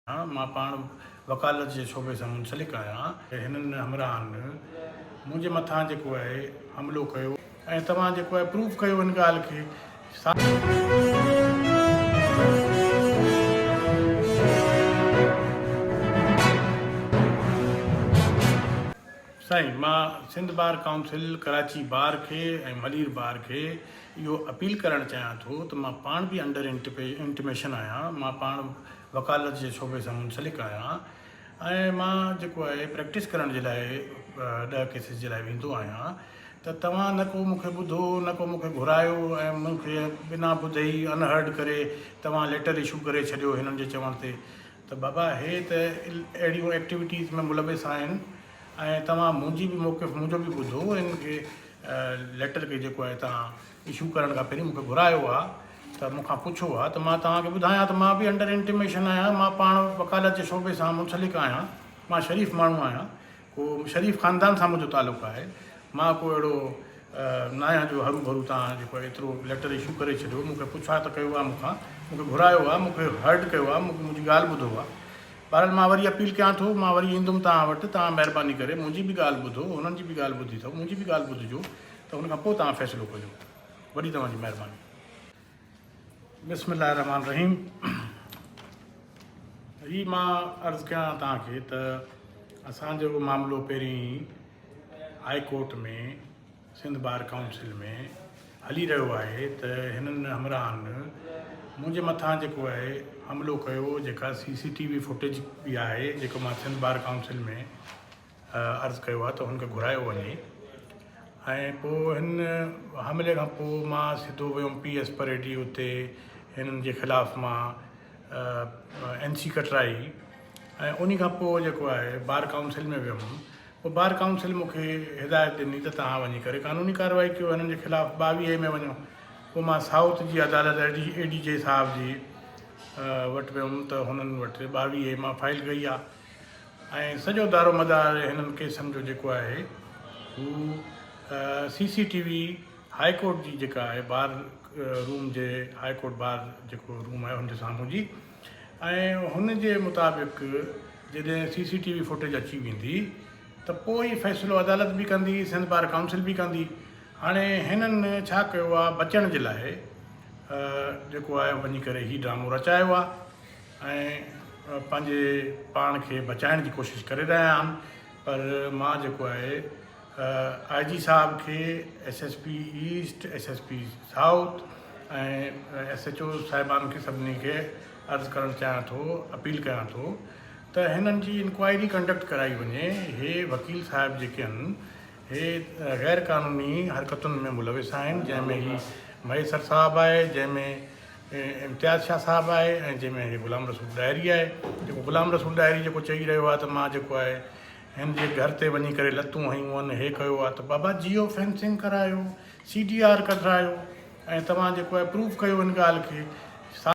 हाँ, मां पाण वकालत जे शोबे सां मुंसलिक आहियां। हिननि हमराहनि मुंहिंजे मथां जेको आहे हमिलो कयो ऐं तव्हां जेको आहे प्रूफ कयो हिन ॻाल्हि खे। साईं, मां सिंध बार काउंसिल, कराची बार खे ऐं मलीर बार खे इहो अपील करणु चाहियां थो त मां पाण बि अंडर इंटिमेशन आहियां। मां पाण वकालत जे शोबे सां मुंसलिक आहियां ऐं मां जेको आहे प्रैक्टिस करण जे लाइ 10 केसिस जे लाइ वेंदो आहियां। त तव्हां न को मूंखे ॿुधो, न को मूंखे घुरायो ऐं मूंखे बिना ॿुधे ई अनहर्ड करे तव्हां लेटर इशू करे छॾियो हिननि जे चवण ते। त बाबा, हे त अहिड़ियूं एक्टिविटीज़ में मुलविस आहिनि ऐं तव्हां मुंहिंजी बि मौक़िफ़ मुंहिंजो बि ॿुधो। हिन खे लेटर खे जेको आहे तव्हां इशू करण खां पहिरीं मूंखे घुरायो आहे, त मूंखां पुछो आहे, त मां तव्हांखे ॿुधायां त मां बि अंडर इंटिमेशन आहियां। मां पाण वकालत जे शोबे सां मुंसलिक आहियां। मां शरीफ़ माण्हू आहियां, को शरीफ़ ख़ानदान सां मुंहिंजो तालुक़ु आहे। मां को अहिड़ो न आहियां जो हरू भरू तव्हां जेको आहे एतिरो लेटर इशू करे छॾियो। मूंखे पुछा त कयो आहे, मूंखे घुरायो आहे, मूंखे हर्ट कयो आहे, मूंखे मुंहिंजी ॻाल्हि ॿुधो आहे। बहरहाल मां वरी अपील कयां थो, मां वरी ईंदुमि तव्हां वटि। तव्हां महिरबानी करे मुंहिंजी बि ॻाल्हि ॿुधो, हुननि जी बि ॻाल्हि ॿुधी अथव, मुंहिंजी बि ॻाल्हि ॿुधिजो, त हुन खां पोइ तव्हां फ़ैसिलो कजो। वॾी तव्हांजी महिरबानी। बिस्मिल्लाह रहमान रहीम। ही मां अर्ज़ु कयां तव्हांखे त असांजो मामिलो पहिरीं हाई कोर्ट में सिंध बार काउंसिल में हली रहियो आहे त हिननि हमराहनि मुंहिंजे मथां जेको आहे हमिलो कयो। जेका CCTV फुटेज बि आहे, जेको मां सिंध बार काउंसिल में अर्ज़ु कयो आहे त हुनखे घुरायो वञे। ऐं पोइ हिन हमले खां पोइ मां सिधो वियुमि PS परेडी। उते हिननि जे ख़िलाफ़ु मां NC कटराई ऐं उन खां पोइ जेको आहे बार काउंसिल में वियुमि। पोइ बार काउंसिल मूंखे हिदायत ॾिनी त तव्हां वञी करे कानूनी कार्रवाई कयो हिननि जे ख़िलाफ़ु। 22 में वञो। पोइ मां साउथ जी अदालत ADJ साहिब जी वटि वियुमि त हुननि वटि 22 मां फाइल कई आहे ऐं सॼो दारो मदार हिननि केसनि जो जेको आहे हू CCTV हाई कोर्ट जी जेका आहे बार रूम जे हाई कोर्ट बार जेको रूम आहे हुनजे साम्हूं जी, ऐं हुन जे मुताबिक़ जॾहिं CCTV फुटेज अची वेंदी त पोइ ई फ़ैसिलो अदालत बि कंदी, सिंध बार काउंसिल बि कंदी। हाणे हिननि छा कयो आहे, बचण जे लाइ जेको आहे वञी करे ही ड्रामो रचायो आहे ऐं पंहिंजे पाण खे बचाइण जी कोशिशि करे रहिया आहिनि। पर मां जेको आहे IG साहब खे, SSP ईस्ट, SSP साउथ ऐं SHO साहिबान खे सभिनी खे अर्ज़ु करणु चाहियां थो, अपील कयां थो त हिननि जी इंक्वायरी कंडक्ट कराई वञे। हे वकील साहिब जेके आहिनि, हे ग़ैर क़ानूनी हरकतुनि में मुलविस आहिनि, जंहिंमें ही मयसर साहबु आहे, जंहिंमें इम्तियाज़ शाह साहबु आहे ऐं जंहिंमें ही ग़ुलाम रसूल डायरी आहे। जेको ग़ुलाम रसूल डायरी जेको चई रहियो आहे त मां जेको आहे हिन जे घर ते वञी करे लतूं हयूं आहिनि, हे कयो आहे। त बाबा, जियो फेंसिंग करायो, CDR करायो ऐं तव्हां जेको आहे प्रूफ कयो हिन ॻाल्हि खे।